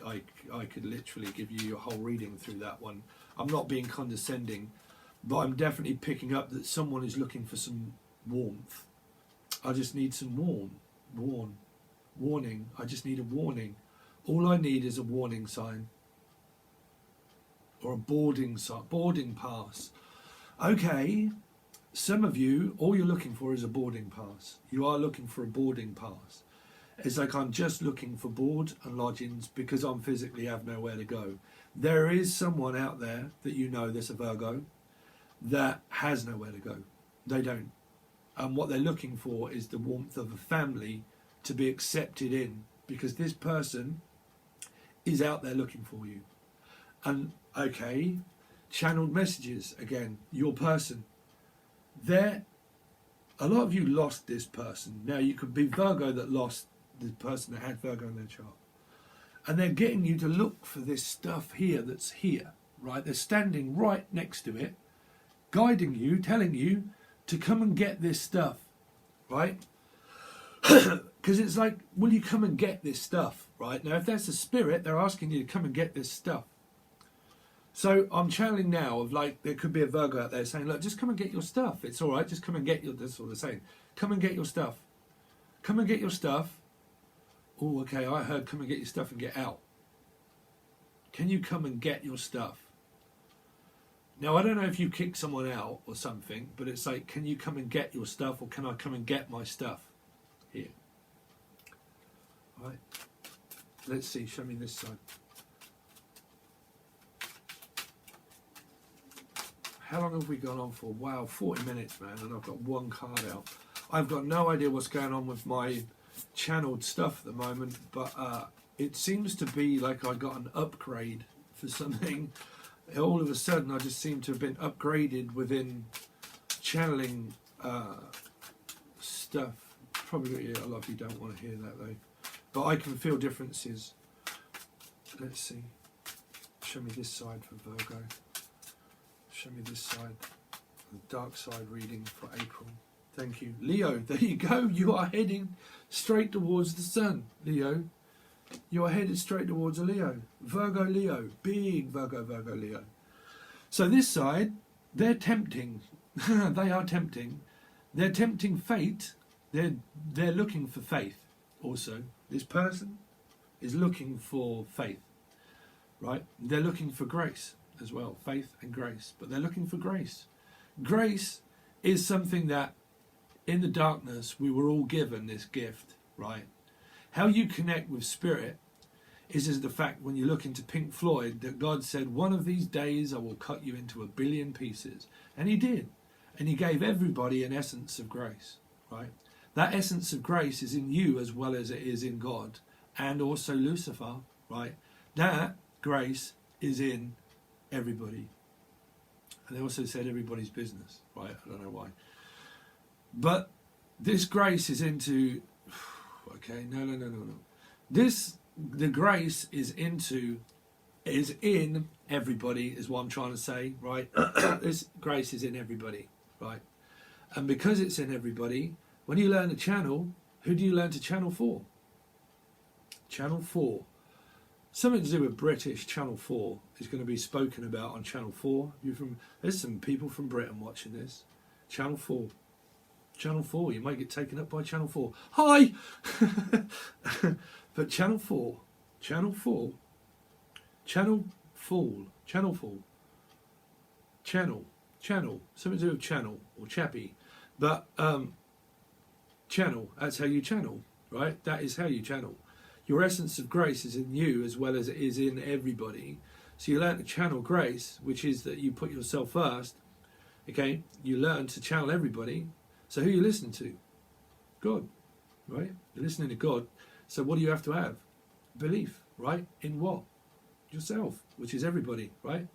I could literally give you a whole reading through that one. I'm not being condescending, but I'm definitely picking up that someone is looking for some warmth. I just need some warning. I just need a warning. All I need is a warning sign or a boarding pass. Okay, some of you, all you're looking for is a boarding pass. You are looking for a boarding pass. It's like I'm just looking for board and lodgings because I'm physically have nowhere to go. There is someone out there that you know, there's a Virgo, that has nowhere to go. They don't. And what they're looking for is the warmth of a family to be accepted in, because this person is out there looking for you. And okay, channeled messages, again, your person. A lot of you lost this person. Now you could be Virgo that lost the person that had Virgo in their chart. And they're getting you to look for this stuff here that's here, right? They're standing right next to it, guiding you, telling you to come and get this stuff, right? Because it's like, will you come and get this stuff, right? Now, if that's a spirit, they're asking you to come and get this stuff. So I'm channeling now of like, there could be a Virgo out there saying, look, just come and get your stuff. It's all right, just come and get your, that's what they're saying. Come and get your stuff. Come and get your stuff. Oh, okay, I heard come and get your stuff and get out. Can you come and get your stuff? Now, I don't know if you kick someone out or something, but it's like, can you come and get your stuff, or can I come and get my stuff? Here. All right. Let's see, show me this side. How long have we gone on for? Wow, 40 minutes, man, and I've got one card out. I've got no idea what's going on with my channeled stuff at the moment, but it seems to be like I got an upgrade for something. All of a sudden, I just seem to have been upgraded within channeling stuff. Probably a lot of you don't want to hear that though, but I can feel differences. Let's see. Show me this side for Virgo. Show me this side. The dark side reading for April. Thank you. Leo, there you go. You are heading straight towards the sun, Leo. You are headed straight towards a Leo. Virgo, Leo. Big Virgo, Virgo, Leo. So this side, they're tempting. They are tempting. They're tempting fate. They're looking for faith also. This person is looking for faith, right? They're looking for grace as well. Faith and grace. But they're looking for grace. Grace is something that in the darkness we were all given this gift, right? How you connect with spirit is the fact when you look into Pink Floyd that God said, one of these days I will cut you into 1 billion pieces. And he did. And he gave everybody an essence of grace, right? That essence of grace is in you as well as it is in God and also Lucifer, right? That grace is in everybody. And they also said everybody's business, right? I don't know why. But this grace is into... Okay, no. The grace is in everybody, is what I'm trying to say, right? This grace is in everybody, right? And because it's in everybody, when you learn to channel, who do you learn to channel for? Channel 4. Something to do with British. Channel 4 is going to be spoken about on Channel 4. There's some people from Britain watching this. Channel 4. Channel 4, you might get taken up by Channel 4. Hi! But Channel 4, Channel Fall, something to do with channel or chappy. But channel, that's how you channel, right? That is how you channel. Your essence of grace is in you as well as it is in everybody. So you learn to channel grace, which is that you put yourself first, okay? You learn to channel everybody. So who are you listening to? God, right? You're listening to God. So what do you have to have? Belief, right? In what? Yourself, which is everybody, right?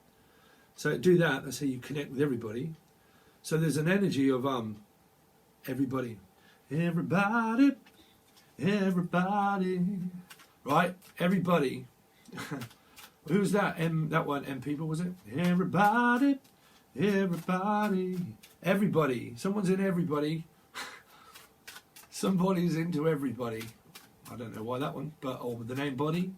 So do that. That's how you connect with everybody. So there's an energy of everybody. Everybody, right? Everybody. Who's that? That one, M people, was it? Everybody. Everybody. Someone's in everybody. Somebody's into everybody. I don't know why that one, or with the name body.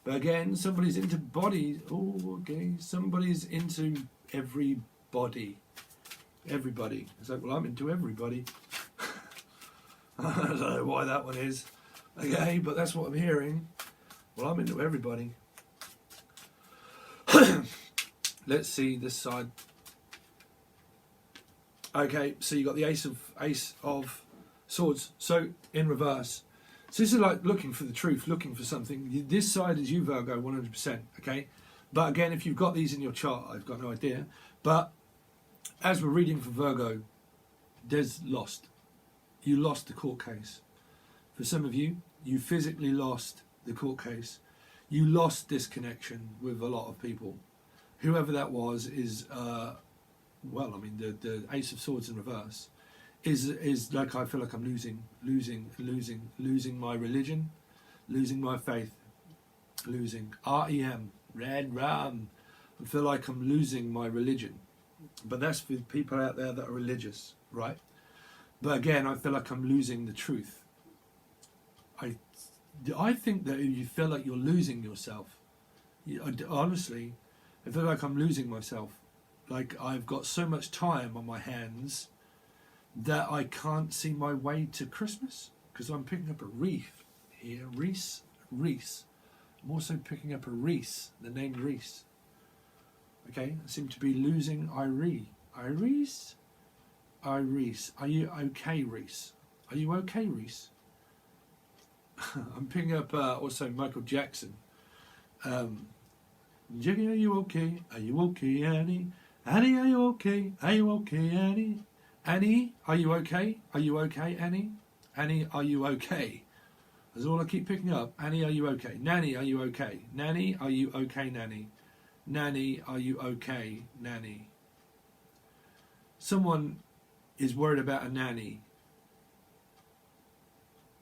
But again, somebody's into body. Oh, okay. Somebody's into everybody. Everybody. It's like, well, I'm into everybody. I don't know why that one is. Okay, but that's what I'm hearing. Well, I'm into everybody. Let's see this side. Okay, so you got the Ace of Swords. So in reverse. So this is like looking for the truth, looking for something. This side is you, Virgo, 100%. Okay, but again, if you've got these in your chart, I've got no idea. But as we're reading for Virgo, there's lost. You lost the court case. For some of you, you physically lost the court case. You lost this connection with a lot of people. Whoever that was is. Well, I mean, the Ace of Swords in reverse is like, I feel like I'm losing my religion, losing my faith, losing REM, red rum. I feel like I'm losing my religion. But that's for people out there that are religious, right? But again, I feel like I'm losing the truth. I think that you feel like you're losing yourself. Honestly, I feel like I'm losing myself. Like I've got so much time on my hands that I can't see my way to Christmas because I'm picking up a wreath here. Reese. I'm also picking up a Reese, the name Reese. Okay, I seem to be losing Iris. Are you okay, Reese? Are you okay, Reese? I'm picking up also Michael Jackson. Jackie, are you okay? Are you okay, Annie? Annie, are you okay? Are you okay, Annie? Annie, are you okay? Are you okay, Annie? Annie, are you okay? That's all I keep picking up. Annie, are you okay? Nanny, are you okay? Nanny, are you okay, Nanny? Nanny, are you okay, Nanny? Someone is worried about a nanny.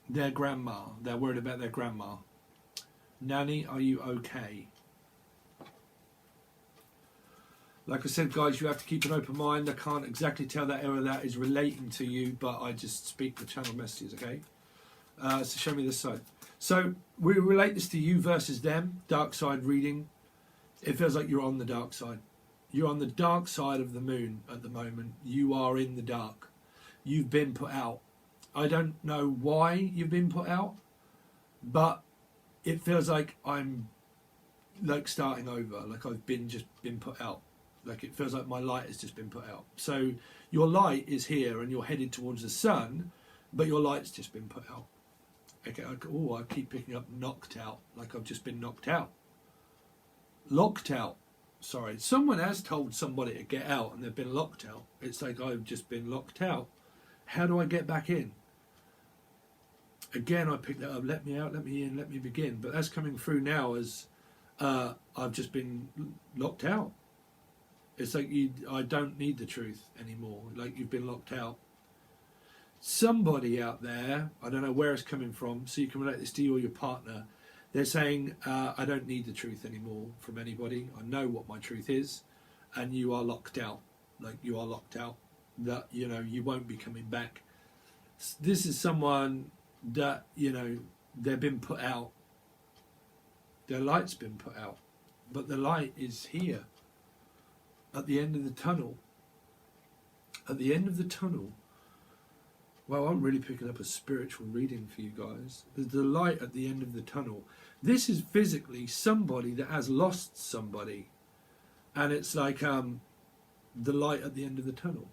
Their grandma. They're worried about their grandma. Nanny, are you okay? Like I said, guys, you have to keep an open mind. I can't exactly tell that error that is relating to you, but I just speak the channel messages, okay? So show me this side. So we relate this to you versus them, dark side reading. It feels like you're on the dark side. You're on the dark side of the moon at the moment. You are in the dark. You've been put out. I don't know why you've been put out, but it feels like I'm like starting over, like I've just been put out. Like it feels like my light has just been put out. So your light is here and you're headed towards the sun, but your light's just been put out. Okay, I keep picking up knocked out, like I've just been knocked out. Locked out. Sorry, someone has told somebody to get out and they've been locked out. It's like I've just been locked out. How do I get back in? Again, I picked that up. Let me out, let me in, let me begin. But that's coming through now as I've just been locked out. It's like I don't need the truth anymore. Like you've been locked out. Somebody out there, I don't know where it's coming from, so you can relate this to you or your partner. They're saying, I don't need the truth anymore from anybody. I know what my truth is, and you are locked out. Like you are locked out. That, you know, you won't be coming back. This is someone that, you know, they've been put out. Their light's been put out. But the light is here. At the end of the tunnel. At the end of the tunnel. Well, I'm really picking up a spiritual reading for you guys. There's the light at the end of the tunnel. This is physically somebody that has lost somebody. And it's like the light at the end of the tunnel.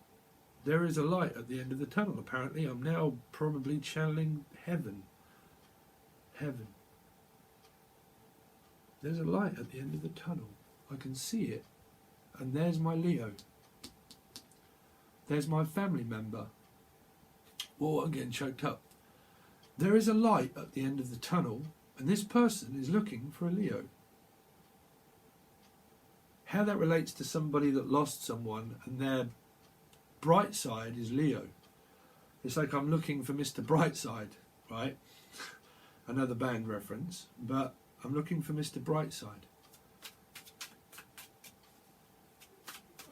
There is a light at the end of the tunnel, apparently. I'm now probably channeling heaven. Heaven. There's a light at the end of the tunnel. I can see it. And there's my Leo. There's my family member. Oh, I'm getting choked up. There is a light at the end of the tunnel, and this person is looking for a Leo. How that relates to somebody that lost someone, and their bright side is Leo. It's like I'm looking for Mr. Brightside, right? Another band reference, but I'm looking for Mr. Brightside.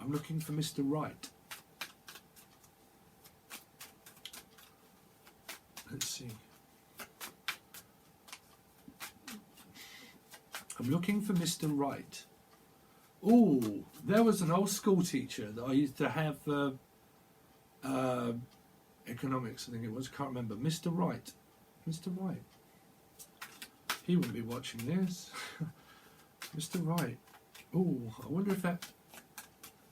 I'm looking for Mr. Right. Let's see. I'm looking for Mr. Right. Oh, there was an old school teacher that I used to have economics, I think it was, can't remember. Mr. Right. Mr. Right. He wouldn't be watching this. Mr. Right. Oh, I wonder if that...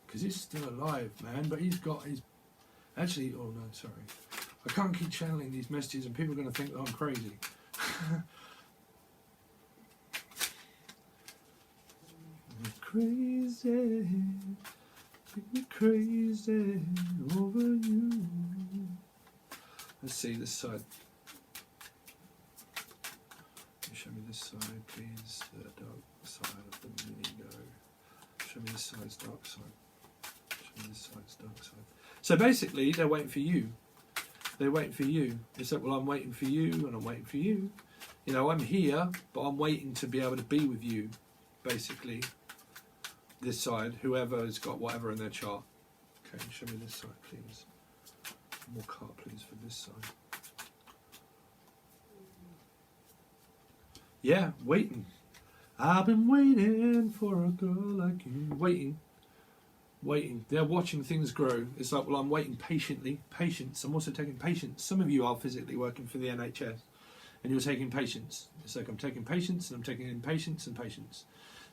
Because he's still alive, man, but he's got his... Actually, oh no, sorry. I can't keep channeling these messages and people are going to think that I'm crazy. Crazy, make me crazy over you. Let's see this side. Show me this side, please. The dark side of the ego. Show me this side's dark side. Show me this side's dark side. So basically, they're waiting for you. They're waiting for you. It's like, well, I'm waiting for you, and I'm waiting for you. You know, I'm here, but I'm waiting to be able to be with you, basically. This side, whoever has got whatever in their chart. Okay, show me this side, please. More card, please, for this side. Yeah, waiting. I've been waiting for a girl like you. Waiting. Waiting. They're watching things grow. It's like, well, I'm waiting patiently. Patience. I'm also taking patience. Some of you are physically working for the NHS and you're taking patience. It's like I'm taking patience and I'm taking in patience and patience.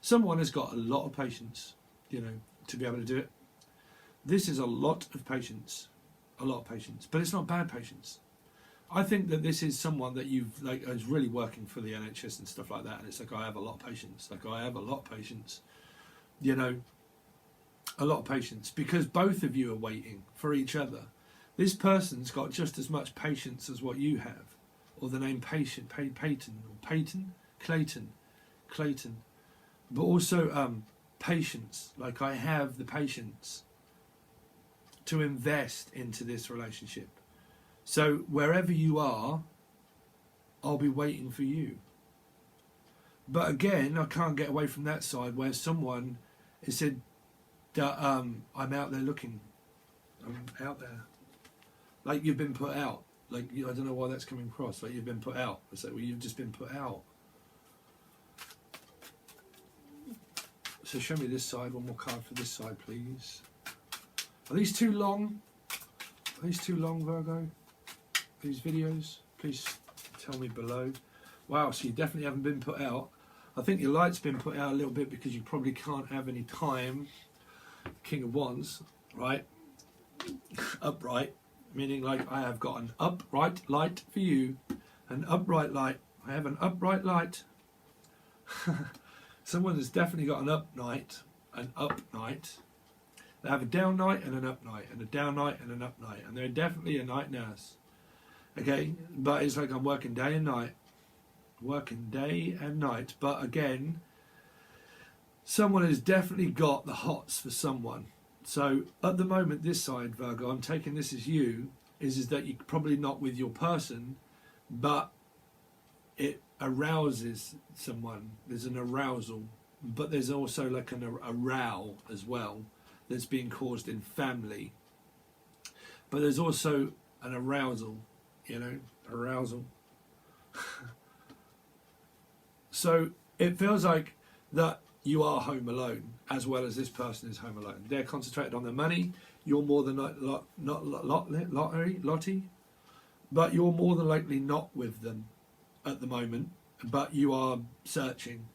Someone has got a lot of patience, you know, to be able to do it. This is a lot of patience. A lot of patience. But it's not bad patience. I think that this is someone that you've, like, is really working for the NHS and stuff like that. And it's like, I have a lot of patience. Like, I have a lot of patience. You know, a lot of patience. Because both of you are waiting for each other. This person's got just as much patience as what you have, or the name patient, Clayton, but also patience. Like, I have the patience to invest into this relationship. So wherever you are, I'll be waiting for you. But again, I can't get away from that side where someone has said that I'm out there looking. I'm out there. Like, you've been put out. Like, I don't know why that's coming across. Like, you've been put out. It's like, well, you've just been put out. So show me this side. One more card for this side, please. Are these too long? Are these too long, Virgo? These videos? Please tell me below. Wow, so you definitely haven't been put out. I think your light's been put out a little bit because you probably can't have any time. King of Wands, right? Upright, meaning like I have got an upright light for you. An upright light. I have an upright light. Someone has definitely got an up night. They have a down night and an up night, and a down night and an up night, and they're definitely a night nurse. Okay, but it's like I'm working day and night. Working day and night. But again, someone has definitely got the hots for someone. So at the moment, this side, Virgo, I'm taking this as you, is that you're probably not with your person, but it arouses someone. There's an arousal, but there's also like a row as well that's being caused in family. But there's also an arousal, arousal. So it feels like that you are home alone, as well as this person is home alone. They're concentrated on their money. You're more than lottie, but you're more than likely not with them at the moment. But you are searching,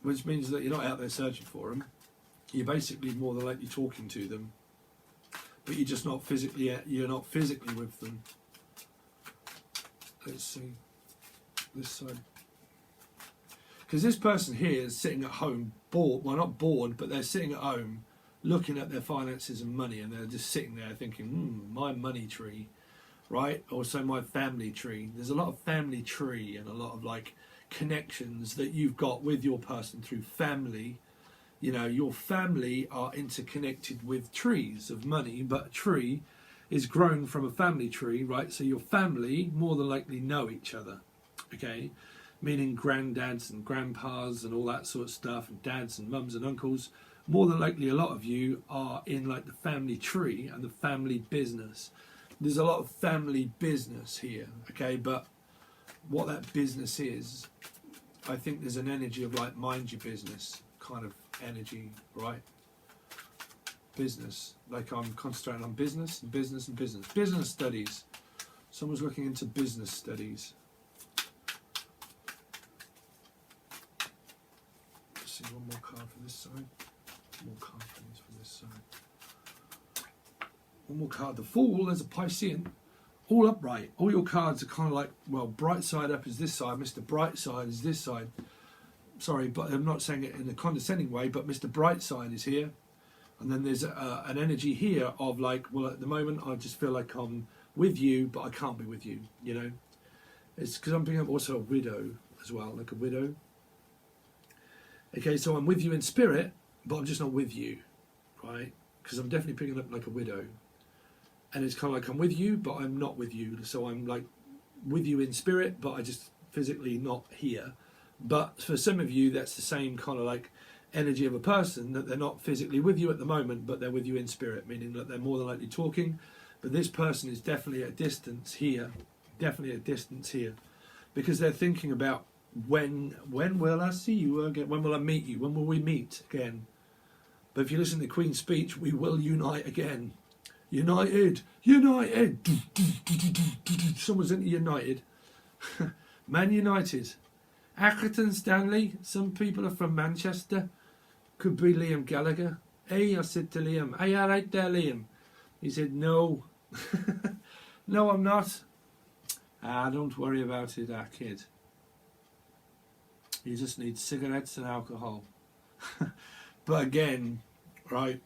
which means that you're not out there searching for them. You're basically more than likely talking to them, but you're just not physically. You're not physically with them. Let's see this side. Because this person here is sitting at home, bored. Well, not bored, but they're sitting at home looking at their finances and money, and they're just sitting there thinking, my money tree, right? Also my family tree. There's a lot of family tree and a lot of like connections that you've got with your person through family. Your family are interconnected with trees of money, but a tree is grown from a family tree, right? So your family more than likely know each other, okay? Meaning granddads and grandpas and all that sort of stuff, and dads and mums and uncles. More than likely a lot of you are in like the family tree and the family business. There's a lot of family business here, okay? But what that business is, I think there's an energy of like mind your business kind of energy, right? Business, like I'm concentrating on business and business and business. Business studies. Someone's looking into business studies. Let's see, one more card for this side. One more card please for this side. One more card. The Fool, there's a Piscean. All upright. All your cards are kind of like, well, bright side up is this side, Mr. Bright side is this side. Sorry, but I'm not saying it in a condescending way, but Mr. Brightside is here. And then there's an energy here of like, well, at the moment, I just feel like I'm with you, but I can't be with you, It's because I'm picking up also a widow as well, like a widow. Okay, so I'm with you in spirit, but I'm just not with you, right? Because I'm definitely picking up like a widow. And it's kind of like I'm with you, but I'm not with you. So I'm like with you in spirit, but I just physically not here. But for some of you, that's the same kind of like energy of a person, that they're not physically with you at the moment, but they're with you in spirit, meaning that they're more than likely talking. But this person is definitely at a distance here, because they're thinking about when will I see you again? When will I meet you? When will we meet again? But if you listen to the Queen's speech, we will unite again. United. Someone's into United. Man United. Accrington Stanley. Some people are from Manchester. Could be Liam Gallagher. Hey, I said to Liam, hey, all right there, Liam. He said, no. No, I'm not. Don't worry about it, kid. You just need cigarettes and alcohol. But again, right,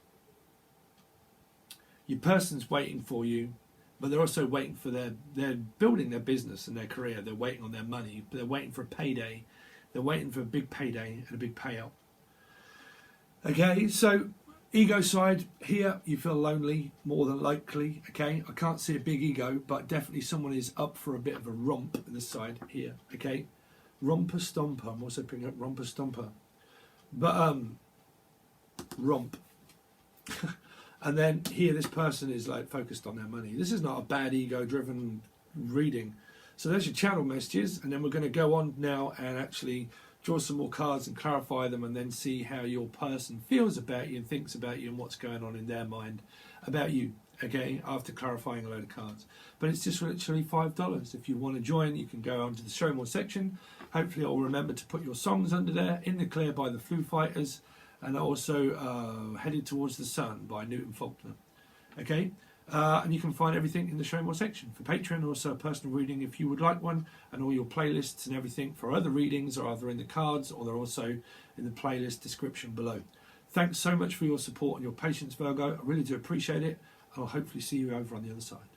Your person's waiting for you, but they're also waiting for they're building their business and their career. They're waiting on their money, but they're waiting for a payday. They're waiting for a big payday and a big payout. Okay, so ego side here, you feel lonely more than likely. Okay, I can't see a big ego, but definitely someone is up for a bit of a romp this side here. Okay, romper stomper. I'm also picking up romper stomper, but romp. And then here, this person is like focused on their money. This is not a bad ego-driven reading. So there's your channel messages, and then we're going to go on now and actually draw some more cards and clarify them, and then see how your person feels about you and thinks about you and what's going on in their mind about you. Okay, after clarifying a load of cards. But it's just literally $5. If you want to join, you can go onto the show more section. Hopefully I'll remember to put your songs under there. In the Clear by the Foo Fighters, and also Headed Towards the Sun by Newton Faulkner. Okay, and you can find everything in the show more section for Patron, also a personal reading if you would like one, and all your playlists and everything for other readings are either in the cards or they're also in the playlist description below. Thanks so much for your support and your patience, Virgo. I really do appreciate it. I'll hopefully see you over on the other side.